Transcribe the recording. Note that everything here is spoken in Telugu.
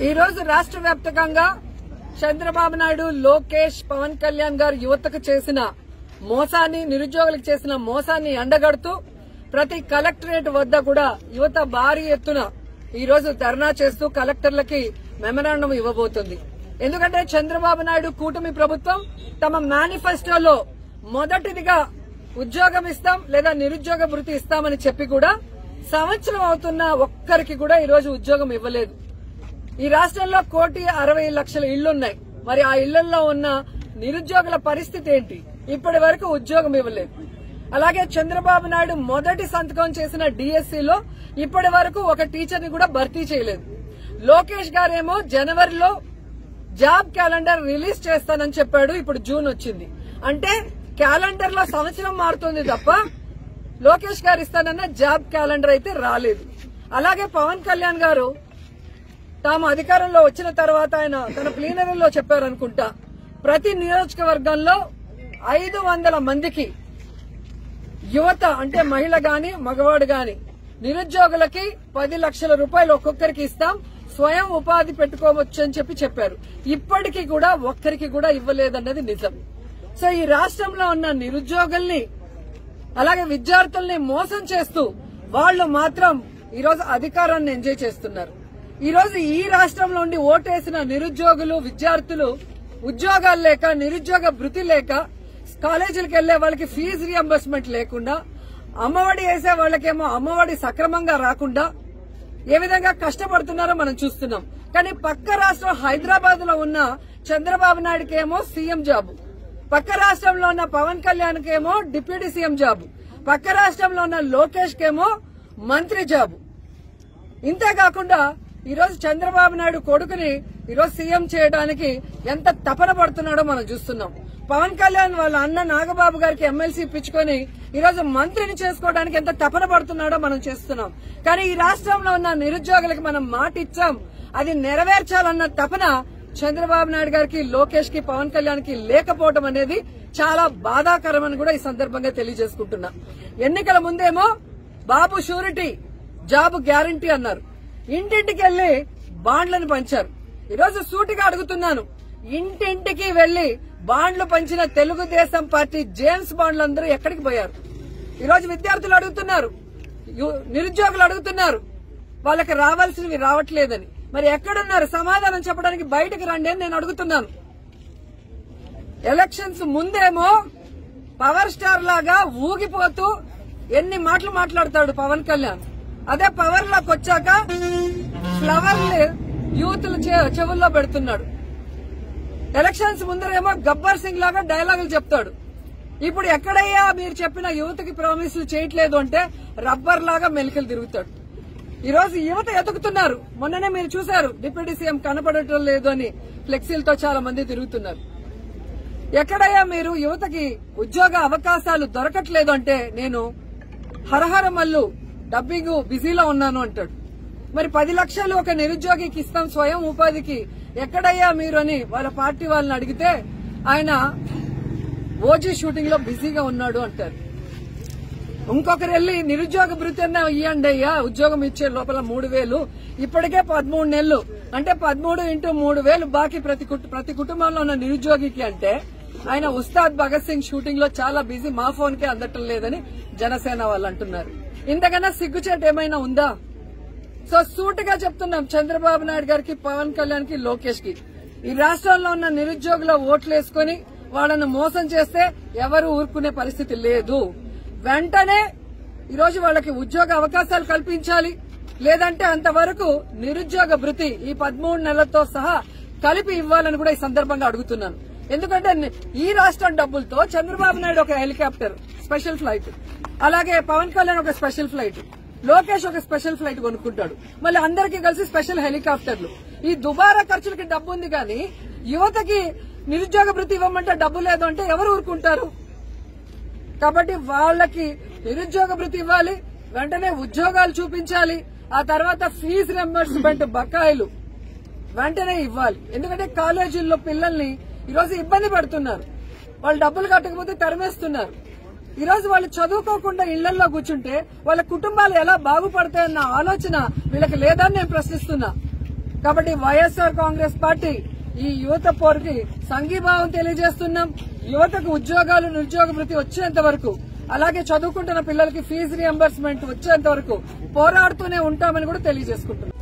ఈ రోజు రాష్ట్ర వ్యాప్తంగా చంద్రబాబు నాయుడు, లోకేష్, పవన్ కళ్యాణ్ గారు యువతకు చేసిన మోసాన్ని, నిరుద్యోగులకు చేసిన మోసాన్ని ఎండగడుతూ ప్రతి కలెక్టరేట్ వద్ద కూడా యువత భారీ ఎత్తున ఈ రోజు ధర్నా చేస్తూ కలెక్టర్లకి మెమరాండం ఇవ్వబోతుంది. ఎందుకంటే చంద్రబాబు నాయుడు కూటమి ప్రభుత్వం తమ మేనిఫెస్టోలో మొదటిదిగా ఉద్యోగం ఇస్తాం లేదా నిరుద్యోగ భృతి ఇస్తామని చెప్పి కూడా సంవత్సరం అవుతున్న ఒక్కరికి కూడా ఈ రోజు ఉద్యోగం ఇవ్వలేదు. ఈ రాష్ట్రంలో 1,60,00,000 ఇళ్లున్నాయి. మరి ఆ ఇళ్లలో ఉన్న నిరుద్యోగుల పరిస్థితి ఏంటి? ఇప్పటి వరకు ఉద్యోగం ఇవ్వలేదు. అలాగే చంద్రబాబు నాయుడు మొదటి సంతకం చేసిన డిఎస్సీలో ఇప్పటి వరకు ఒక టీచర్ ని కూడా భర్తీ చేయలేదు. లోకేష్ గారేమో జనవరిలో జాబ్ క్యాలెండర్ రిలీజ్ చేస్తానని చెప్పాడు. ఇప్పుడు జూన్ వచ్చింది. అంటే క్యాలెండర్ లో సంవత్సరం మారుతుంది తప్ప లోకేష్ గారు ఇస్తానన్న జాబ్ క్యాలెండర్ అయితే రాలేదు. అలాగే పవన్ కళ్యాణ్ గారు తాము అధికారంలో వచ్చిన తర్వాత ఆయన తన ప్లీనరీలో చెప్పారనుకుంటా, ప్రతి నియోజకవర్గంలో 500 మందికి యువత అంటే మహిళ గాని మగవాడు గాని నిరుద్యోగులకి 10 లక్షల రూపాయలు ఒక్కొక్కరికి ఇస్తాం, స్వయం ఉపాధి పెట్టుకోవచ్చు అని చెప్పారు. ఇప్పటికీ కూడా ఒక్కరికి కూడా ఇవ్వలేదన్నది నిజం. సో ఈ రాష్ట్రంలో ఉన్న నిరుద్యోగుల్ని అలాగే విద్యార్థుల్ని మోసం చేస్తూ వాళ్లు మాత్రం ఈరోజు అధికారాన్ని ఎంజాయ్ చేస్తున్నారు. ఈ రోజు ఈ రాష్ట్రంలో ఉండి ఓటేసిన నిరుద్యోగులు, విద్యార్థులు ఉద్యోగాలు లేక, నిరుద్యోగ భృతి లేక, కాలేజీలకు వెళ్లే వాళ్ళకి ఫీజు రియంబర్స్మెంట్ లేకుండా, అమ్మఒడి వేసే వాళ్ళకేమో అమ్మఒడి సక్రమంగా రాకుండా ఏ విధంగా కష్టపడుతున్నారో మనం చూస్తున్నాం. కానీ పక్క రాష్ట్రం హైదరాబాద్ లో ఉన్న చంద్రబాబు నాయుడుకేమో సీఎం జాబు, పక్క రాష్ట్రంలో ఉన్న పవన్ కళ్యాణ్ కేమో డిప్యూటీ సీఎం జాబు, పక్క రాష్ట్రంలో ఉన్న లోకేష్ కేమో మంత్రి జాబు. ఇంతేకాకుండా ఈరోజు చంద్రబాబు నాయుడు కొడుకుని ఈరోజు సీఎం చేయడానికి ఎంత తపన పడుతున్నాడో మనం చూస్తున్నాం. పవన్ కళ్యాణ్ వాళ్ళ అన్న నాగబాబు గారికి ఎమ్మెల్సీ ఇప్పించుకొని ఈరోజు మంత్రిని చేసుకోవడానికి ఎంత తపన పడుతున్నాడో మనం చేస్తున్నాం. కానీ ఈ రాష్ట్రంలో ఉన్న నిరుద్యోగులకు మనం మాట ఇచ్చాం, అది నెరవేర్చాలన్న తపన చంద్రబాబు నాయుడు గారికి, లోకేష్ కి, పవన్ కళ్యాణ్ కి లేకపోవడం అనేది చాలా బాధాకరమని కూడా ఈ సందర్భంగా తెలియజేసుకుంటున్నా. ఎన్నికల ముందేమో బాబు షూరిటీ, జాబ్ గ్యారంటీ అన్నారు. ఇంటింటికి వెళ్లి బాండ్లను పంచారు. ఈరోజు సూటిగా అడుగుతున్నాను, ఇంటింటికి వెళ్లి బాండ్లు పంచిన తెలుగుదేశం పార్టీ జేమ్స్ బాండ్లందరూ ఎక్కడికి పోయారు? ఈరోజు విద్యార్థులు అడుగుతున్నారు, నిరుద్యోగులు అడుగుతున్నారు, వాళ్ళకి రావాల్సినవి రావట్లేదని. మరి ఎక్కడున్నారు? సమాధానం చెప్పడానికి బయటకు రండి అని నేను అడుగుతున్నాను. ఎలక్షన్స్ ముందేమో పవర్ స్టార్ లాగా ఊగిపోతూ ఎన్ని మాటలు మాట్లాడతాడు పవన్ కళ్యాణ్. అదే పవర్ లోకి వచ్చాక ఫ్లవర్ యూత్ల చెవుల్లో పెడుతున్నాడు. ఎలక్షన్స్ ముందరేమో గబ్బర్ సింగ్ లాగా డైలాగులు చెప్తాడు. ఇప్పుడు ఎక్కడయ్యా మీరు చెప్పిన యువతకి ప్రామిసులు చేయట్లేదు అంటే రబ్బర్ లాగా మెలికలు తిరుగుతాడు. ఈ రోజు యువత ఎదుగుతున్నారు. మొన్ననే మీరు చూశారు, డిప్యూటీ సీఎం కనపడటం లేదు అని ఫ్లెక్సీలతో చాలా మంది తిరుగుతున్నారు. ఎక్కడయ్యా మీరు యువతకి ఉద్యోగ అవకాశాలు దొరకట్లేదు అంటే నేను హరహరమల్లు డబ్బింగ్ బిజీలో ఉన్నాను అంటాడు. మరి 10 లక్షలు ఒక నిరుద్యోగికి ఇస్తాం స్వయం ఉపాధికి, ఎక్కడయ్యా మీరు అని వాళ్ళ పార్టీ వాళ్ళని అడిగితే ఆయన ఓజీ షూటింగ్ లో బిజీగా ఉన్నాడు అంటారు. ఇంకొకరు వెళ్లి నిరుద్యోగ భృతి అన్నా ఇవ్వండి అయ్యా, ఉద్యోగం ఇచ్చే లోపల 3,000, ఇప్పటికే 13 నెలలు అంటే 13 × 3,000 బాకీ ప్రతి కుటుంబంలో ఉన్న నిరుద్యోగికి అంటే ఆయన ఉస్తాద్ భగత్ సింగ్ షూటింగ్ లో చాలా బిజీ, మా ఫోన్ కే అందటం లేదని జనసేన వాళ్ళు అంటున్నారు. ఇంతకన్నా సిగ్గుచేటు ఏమైనా ఉందా? సో సూటిగా చెప్తున్నాం చంద్రబాబు నాయుడు గారికి, పవన్ కళ్యాణ్ కి, లోకేష్ కి, ఈ రాష్ట్రంలో ఉన్న నిరుద్యోగుల ఓట్లు వేసుకుని వాళ్ళను మోసం చేస్తే ఎవరు ఊరుకునే పరిస్థితి లేదు. వెంటనే ఈరోజు వాళ్ళకి ఉద్యోగ అవకాశాలు కల్పించాలి. లేదంటే అంతవరకు నిరుద్యోగ భృతి ఈ 13 నెలలతో సహా కలిపి ఇవ్వాలని కూడా ఈ సందర్భంగా అడుగుతున్నాను. ఎందుకంటే ఈ రాష్ట్రం డబ్బులతో చంద్రబాబు నాయుడు ఒక హెలికాప్టర్ స్పెషల్ ఫ్లైట్, అలాగే పవన్ కళ్యాణ్ ఒక స్పెషల్ ఫ్లైట్, లోకేష్ ఒక స్పెషల్ ఫ్లైట్ కొనుక్కుంటాడు. మళ్ళీ అందరికీ కలిసి స్పెషల్ హెలికాప్టర్లు. ఈ దుబారా ఖర్చులకి డబ్బు ఉంది కానీ యువతకి నిరుద్యోగ భృతి ఇవ్వమంటే డబ్బు లేదు అంటే ఎవరు ఊరుకుంటారు? కాబట్టి వాళ్ళకి నిరుద్యోగ భృతి ఇవ్వాలి, వెంటనే ఉద్యోగాలు చూపించాలి, ఆ తర్వాత ఫీజు రియంబర్స్మెంట్ బకాయిలు వెంటనే ఇవ్వాలి. ఎందుకంటే కాలేజీల్లో పిల్లల్ని ఈరోజు ఇబ్బంది పడుతున్నారు, వాళ్ళు డబ్బులు కట్టకపోతే తరిమేస్తున్నారు. ఈరోజు వాళ్ళు చదువుకోకుండా ఇళ్లలో కూర్చుంటే వాళ్ళ కుటుంబాలు ఎలా బాగుపడతాయన్న ఆలోచన వీళ్ళకి లేదని నేను ప్రశ్నిస్తున్నా. కాబట్టి వైఎస్ఆర్ కాంగ్రెస్ పార్టీ ఈ యువత పోరుకి సంఘీభావం తెలియజేస్తున్నాం. యువతకు ఉద్యోగాలు నిరుద్యోగ వృత్తి వచ్చేంత వరకు, అలాగే చదువుకుంటున్న పిల్లలకి ఫీజు రియంబర్స్మెంట్ వచ్చేంత వరకు పోరాడుతూనే ఉంటామని కూడా తెలియజేసుకుంటున్నాం.